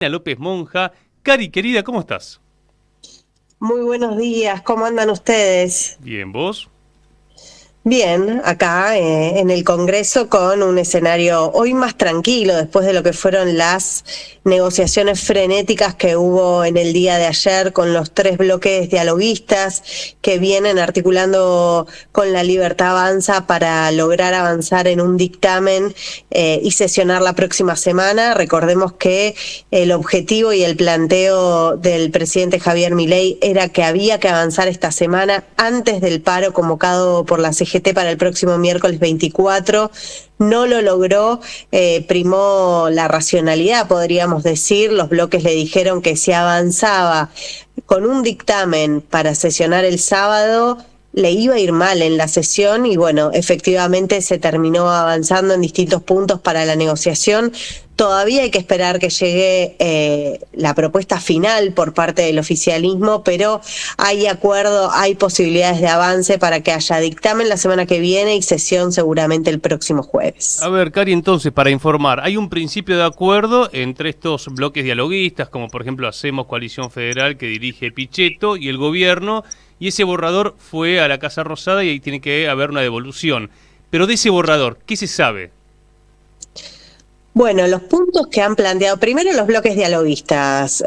López Monja. Cari, querida, ¿cómo estás? Muy buenos días, ¿cómo andan ustedes? Bien, ¿vos? Bien, acá en el Congreso con un escenario hoy más tranquilo después de lo que fueron las negociaciones frenéticas que hubo en el día de ayer con los tres bloques dialoguistas que vienen articulando con La Libertad Avanza para lograr avanzar en un dictamen y sesionar la próxima semana. Recordemos que el objetivo y el planteo del presidente Javier Milei era que había que avanzar esta semana antes del paro convocado por la CGT para el próximo miércoles 24. No lo logró, primó la racionalidad, podríamos decir. Los bloques le dijeron que si avanzaba con un dictamen para sesionar el sábado, le iba a ir mal en la sesión y bueno, efectivamente se terminó avanzando en distintos puntos para la negociación. Todavía hay que esperar que llegue la propuesta final por parte del oficialismo, pero hay acuerdo, hay posibilidades de avance para que haya dictamen la semana que viene y sesión seguramente el próximo A jueves. ver, Cari, entonces, para informar, hay un principio de acuerdo entre estos bloques dialoguistas, como por ejemplo Hacemos Coalición Federal, que dirige Pichetto, y el gobierno, y ese borrador fue a la Casa Rosada y ahí tiene que haber una devolución. Pero de ese borrador, ¿qué se sabe? Bueno, los puntos que han planteado, primero los bloques dialoguistas,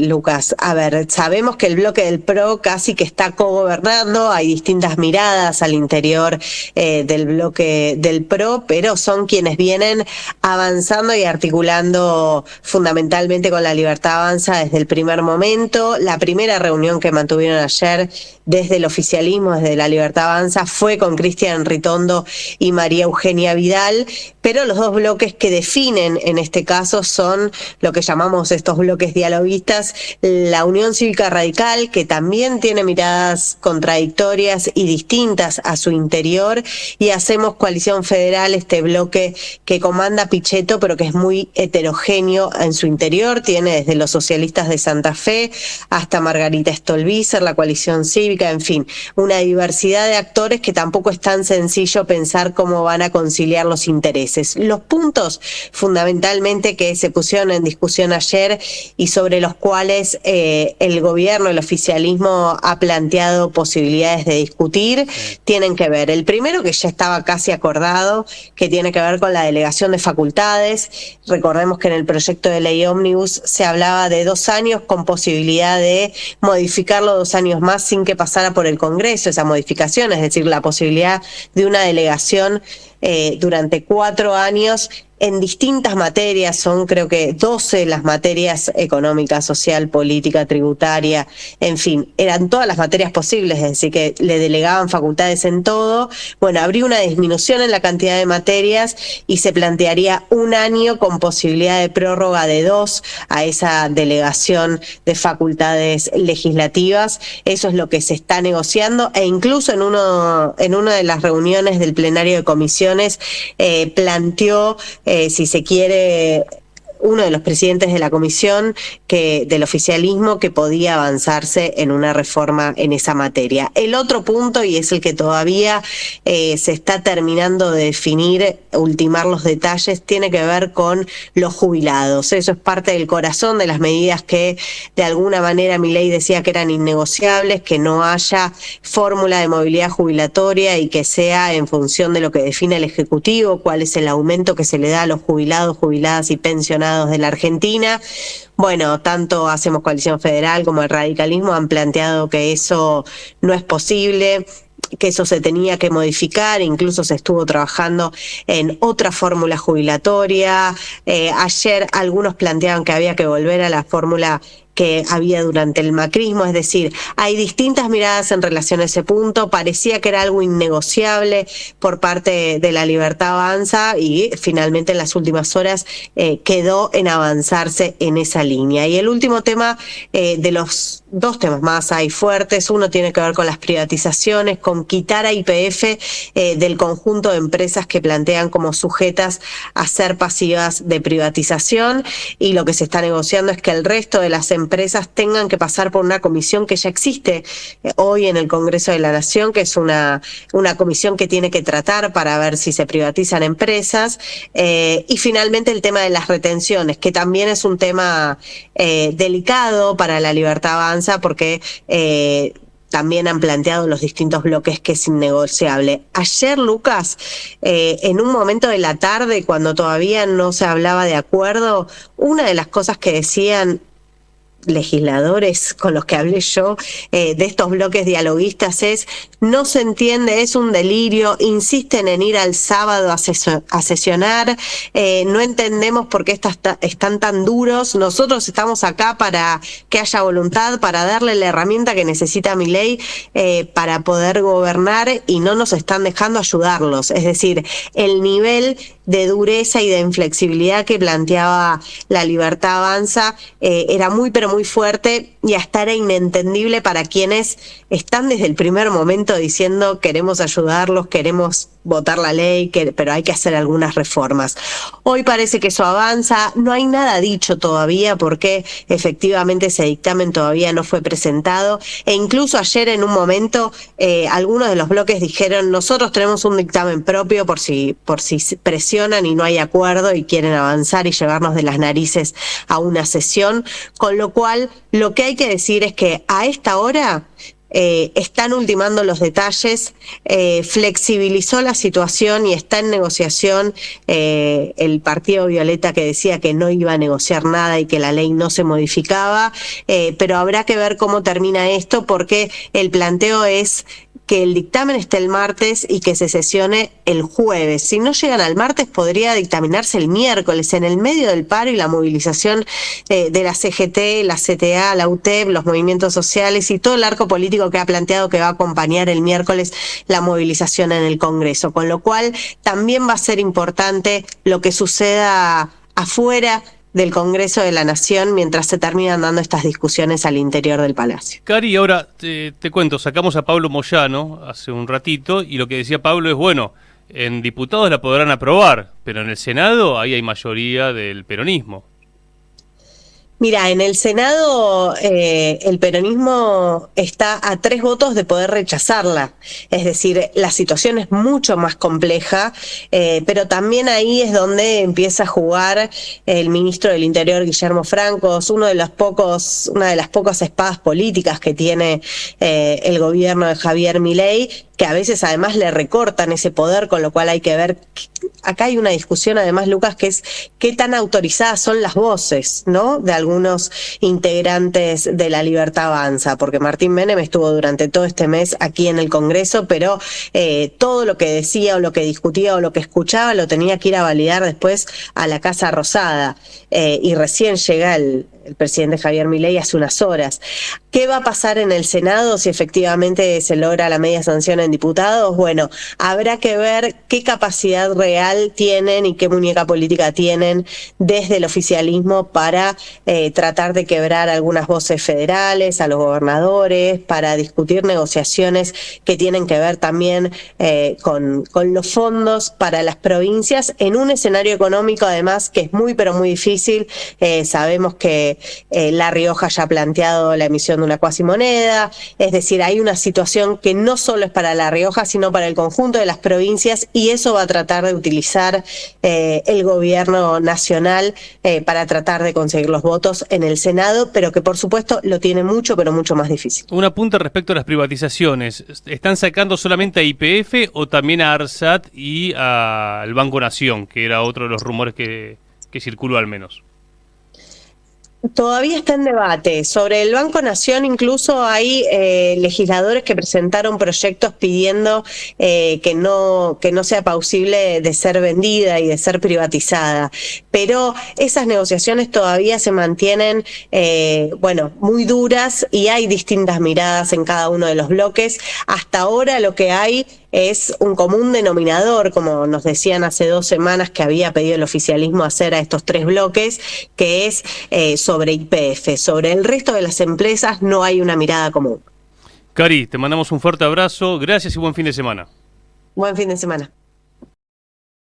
Lucas. A ver, sabemos que el bloque del PRO casi que está cogobernando, hay distintas miradas al interior del bloque del PRO, pero son quienes vienen avanzando y articulando fundamentalmente con La Libertad Avanza desde el primer momento. La primera reunión que mantuvieron ayer desde el oficialismo, desde La Libertad Avanza, fue con Cristian Ritondo y María Eugenia Vidal, pero los dos bloques que definen en este caso son lo que llamamos estos bloques dialoguistas, la Unión Cívica Radical, que también tiene miradas contradictorias y distintas a su interior, y Hacemos Coalición Federal, este bloque que comanda Pichetto, pero que es muy heterogéneo en su interior, tiene desde los socialistas de Santa Fe hasta Margarita Stolbizer, la Coalición Cívica, en fin, una diversidad de actores que tampoco es tan sencillo pensar cómo van a conciliar los intereses. Los puntos fundamentalmente que se pusieron en discusión ayer y sobre los cuales el gobierno, el oficialismo ha planteado posibilidades de discutir, tienen que ver, el primero que ya estaba casi acordado, que tiene que ver con la delegación de facultades. Recordemos que en el proyecto de ley ómnibus se hablaba de 2 años con posibilidad de modificarlo 2 años más sin que pasara por el Congreso esa modificación, es decir, la posibilidad de una delegación durante 4 años en distintas materias. Son creo que 12 las materias: económica, social, política, tributaria, en fin, eran todas las materias posibles, es decir, que le delegaban facultades en todo. Bueno, habría una disminución en la cantidad de materias y se plantearía 1 año con posibilidad de prórroga de 2 a esa delegación de facultades legislativas. Eso es lo que se está negociando, e incluso en una de las reuniones del plenario de comisiones planteó, si se quiere, uno de los presidentes de la comisión del oficialismo, que podía avanzarse en una reforma en esa materia. El otro punto, y es el que todavía se está terminando de definir, ultimar los detalles, tiene que ver con los jubilados. Eso es parte del corazón de las medidas que de alguna manera Milei decía que eran innegociables, que no haya fórmula de movilidad jubilatoria y que sea en función de lo que define el Ejecutivo, cuál es el aumento que se le da a los jubilados, jubiladas y pensionados de la Argentina. Bueno, tanto Hacemos Coalición Federal como el radicalismo han planteado que eso no es posible, que eso se tenía que modificar. Incluso se estuvo trabajando en otra fórmula jubilatoria. Ayer algunos planteaban que había que volver a la fórmula que había durante el macrismo, es decir, hay distintas miradas en relación a ese punto. Parecía que era algo innegociable por parte de La Libertad Avanza y finalmente en las últimas horas quedó en avanzarse en esa línea. Y el último tema, de los 2 temas más hay fuertes, uno tiene que ver con las privatizaciones, con quitar a YPF del conjunto de empresas que plantean como sujetas a ser pasivas de privatización, y lo que se está negociando es que el resto de las empresas empresas tengan que pasar por una comisión que ya existe hoy en el Congreso de la Nación, que es una comisión que tiene que tratar para ver si se privatizan empresas, y finalmente el tema de las retenciones, que también es un tema delicado para La Libertad Avanza, porque también han planteado los distintos bloques que es innegociable. Ayer, Lucas, en un momento de la tarde, cuando todavía no se hablaba de acuerdo, una de las cosas que decían legisladores con los que hablé yo de estos bloques dialoguistas es: no se entiende, es un delirio, insisten en ir al sábado a sesionar, no entendemos por qué están tan duros, nosotros estamos acá para que haya voluntad, para darle la herramienta que necesita Milei para poder gobernar, y no nos están dejando ayudarlos. Es decir, el nivel de dureza y de inflexibilidad que planteaba La Libertad Avanza era muy pero muy fuerte, y hasta era inentendible para quienes están desde el primer momento diciendo: queremos ayudarlos, queremos votar la ley, pero hay que hacer algunas reformas. Hoy parece que eso avanza, no hay nada dicho todavía porque efectivamente ese dictamen todavía no fue presentado, e incluso ayer en un momento algunos de los bloques dijeron: nosotros tenemos un dictamen propio por si presionan y no hay acuerdo y quieren avanzar y llevarnos de las narices a una sesión, con lo cual lo que hay que decir es que a esta hora están ultimando los detalles, flexibilizó la situación y está en negociación el Partido Violeta, que decía que no iba a negociar nada y que la ley no se modificaba, pero habrá que ver cómo termina esto, porque el planteo es que el dictamen esté el martes y que se sesione el jueves. Si no llegan al martes, podría dictaminarse el miércoles, en el medio del paro y la movilización de la CGT, la CTA, la UTEP, los movimientos sociales y todo el arco político que ha planteado que va a acompañar el miércoles la movilización en el Congreso. Con lo cual, también va a ser importante lo que suceda afuera del Congreso de la Nación mientras se terminan dando estas discusiones al interior del Palacio. Cari, ahora te cuento, sacamos a Pablo Moyano hace un ratito y lo que decía Pablo es: bueno, en diputados la podrán aprobar, pero en el Senado ahí hay mayoría del peronismo. Mira, en el Senado el peronismo está a 3 votos de poder rechazarla. Es decir, la situación es mucho más compleja, pero también ahí es donde empieza a jugar el ministro del Interior, Guillermo Francos, una de las pocas espadas políticas que tiene el gobierno de Javier Milei, que a veces además le recortan ese poder, con lo cual hay que ver. Acá hay una discusión además, Lucas, que es qué tan autorizadas son las voces, ¿no?, de algunos integrantes de La Libertad Avanza, porque Martín Menem estuvo durante todo este mes aquí en el Congreso, pero todo lo que decía o lo que discutía o lo que escuchaba lo tenía que ir a validar después a la Casa Rosada, y recién llega el presidente Javier Milei hace unas horas. ¿Qué va a pasar en el Senado si efectivamente se logra la media sanción en diputados? Bueno, habrá que ver qué capacidad real tienen y qué muñeca política tienen desde el oficialismo para tratar de quebrar algunas voces federales, a los gobernadores, para discutir negociaciones que tienen que ver también con los fondos para las provincias, en un escenario económico además que es muy pero muy difícil. Sabemos que La Rioja ya ha planteado la emisión de una cuasimoneda, es decir, hay una situación que no solo es para La Rioja, sino para el conjunto de las provincias, y eso va a tratar de utilizar el gobierno nacional para tratar de conseguir los votos en el Senado, pero que por supuesto lo tiene mucho, pero mucho más difícil. Un apunte respecto a las privatizaciones. ¿Están sacando solamente a YPF o también a ARSAT y al Banco Nación, que era otro de los rumores que circuló al menos? Todavía está en debate. Sobre el Banco Nación incluso hay legisladores que presentaron proyectos pidiendo que no sea posible de ser vendida y de ser privatizada. Pero esas negociaciones todavía se mantienen muy duras, y hay distintas miradas en cada uno de los bloques. Hasta ahora lo que hay es un común denominador, como nos decían hace 2 semanas que había pedido el oficialismo hacer a estos 3 bloques, que es sobre YPF. Sobre el resto de las empresas no hay una mirada común. Cari, te mandamos un fuerte abrazo, gracias y buen fin de semana. Buen fin de semana.